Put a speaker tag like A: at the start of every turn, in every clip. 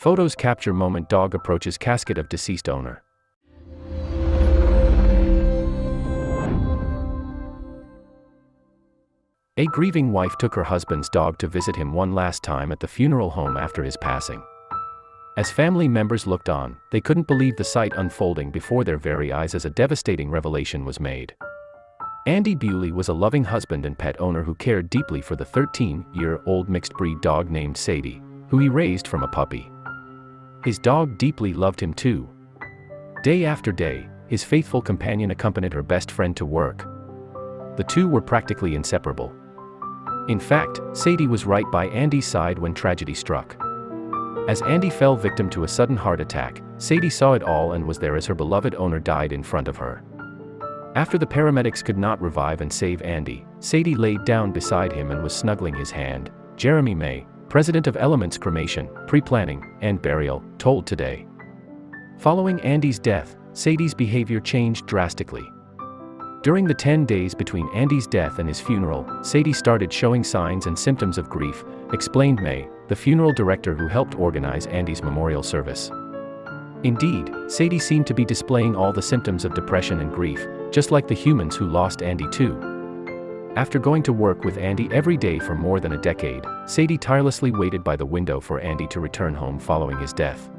A: Photos capture moment dog approaches casket of deceased owner. A grieving wife took her husband's dog to visit him one last time at the funeral home after his passing. As family members looked on, they couldn't believe the sight unfolding before their very eyes as a devastating revelation was made. Andy Bewley was a loving husband and pet owner who cared deeply for the 13-year-old mixed-breed dog named Sadie, who he raised from a puppy. His dog deeply loved him too. Day after day, his faithful companion accompanied her best friend to work. The two were practically inseparable. In fact, Sadie was right by Andy's side when tragedy struck. As Andy fell victim to a sudden heart attack, Sadie saw it all and was there as her beloved owner died in front of her. After the paramedics could not revive and save Andy, Sadie laid down beside him and was snuggling his hand. Jeremy May, president of Elements Cremation, Pre-Planning, and Burial, told Today. Following Andy's death, Sadie's behavior changed drastically. During the 10 days between Andy's death and his funeral, Sadie started showing signs and symptoms of grief, explained May, the funeral director who helped organize Andy's memorial service. Indeed, Sadie seemed to be displaying all the symptoms of depression and grief, just like the humans who lost Andy too. After going to work with Andy every day for more than a decade, Sadie tirelessly waited by the window for Andy to return home following his death.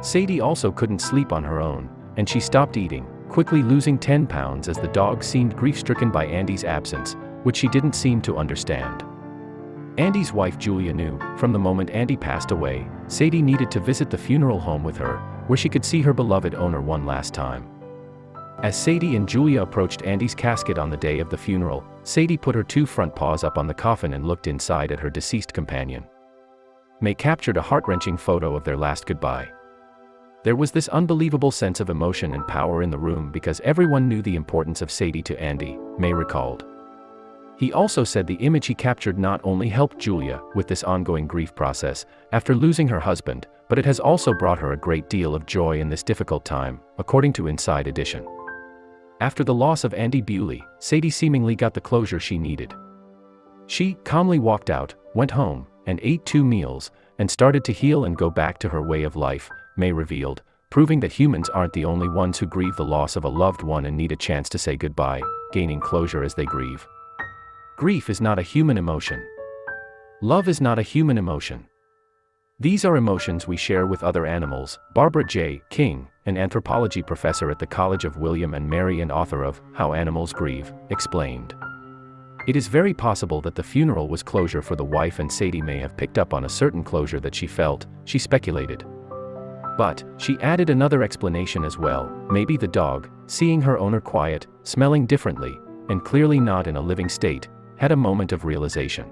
A: Sadie also couldn't sleep on her own, and she stopped eating, quickly losing 10 pounds as the dog seemed grief-stricken by Andy's absence, which she didn't seem to understand. Andy's wife Julia knew, from the moment Andy passed away, Sadie needed to visit the funeral home with her, where she could see her beloved owner one last time. As Sadie and Julia approached Andy's casket on the day of the funeral, Sadie put her two front paws up on the coffin and looked inside at her deceased companion. May captured a heart-wrenching photo of their last goodbye. There was this unbelievable sense of emotion and power in the room because everyone knew the importance of Sadie to Andy, May recalled. He also said the image he captured not only helped Julia with this ongoing grief process after losing her husband, but it has also brought her a great deal of joy in this difficult time, according to Inside Edition. After the loss of Andy Bewley, Sadie seemingly got the closure she needed. She calmly walked out, went home, and ate 2 meals, and started to heal and go back to her way of life, May revealed, proving that humans aren't the only ones who grieve the loss of a loved one and need a chance to say goodbye, gaining closure as they grieve. Grief is not a human emotion. Love is not a human emotion. These are emotions we share with other animals, Barbara J. King, an anthropology professor at the College of William and Mary and author of How Animals Grieve, explained. It is very possible that the funeral was closure for the wife and Sadie may have picked up on a certain closure that she felt, she speculated. But, she added another explanation as well, maybe the dog, seeing her owner quiet, smelling differently, and clearly not in a living state, had a moment of realization.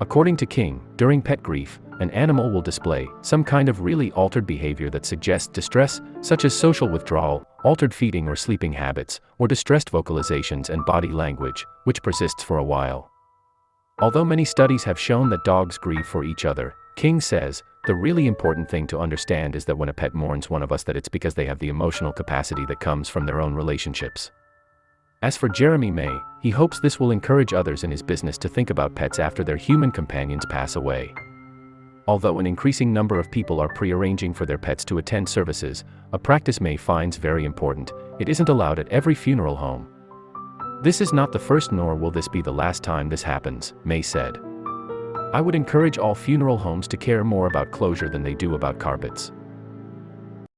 A: According to King, during pet grief, an animal will display some kind of really altered behavior that suggests distress, such as social withdrawal, altered feeding or sleeping habits, or distressed vocalizations and body language, which persists for a while. Although many studies have shown that dogs grieve for each other, King says, the really important thing to understand is that when a pet mourns one of us that it's because they have the emotional capacity that comes from their own relationships. As for Jeremy May, he hopes this will encourage others in his business to think about pets after their human companions pass away. Although an increasing number of people are pre-arranging for their pets to attend services, a practice May finds very important, it isn't allowed at every funeral home. This is not the first nor will this be the last time this happens, May said. I would encourage all funeral homes to care more about closure than they do about carpets.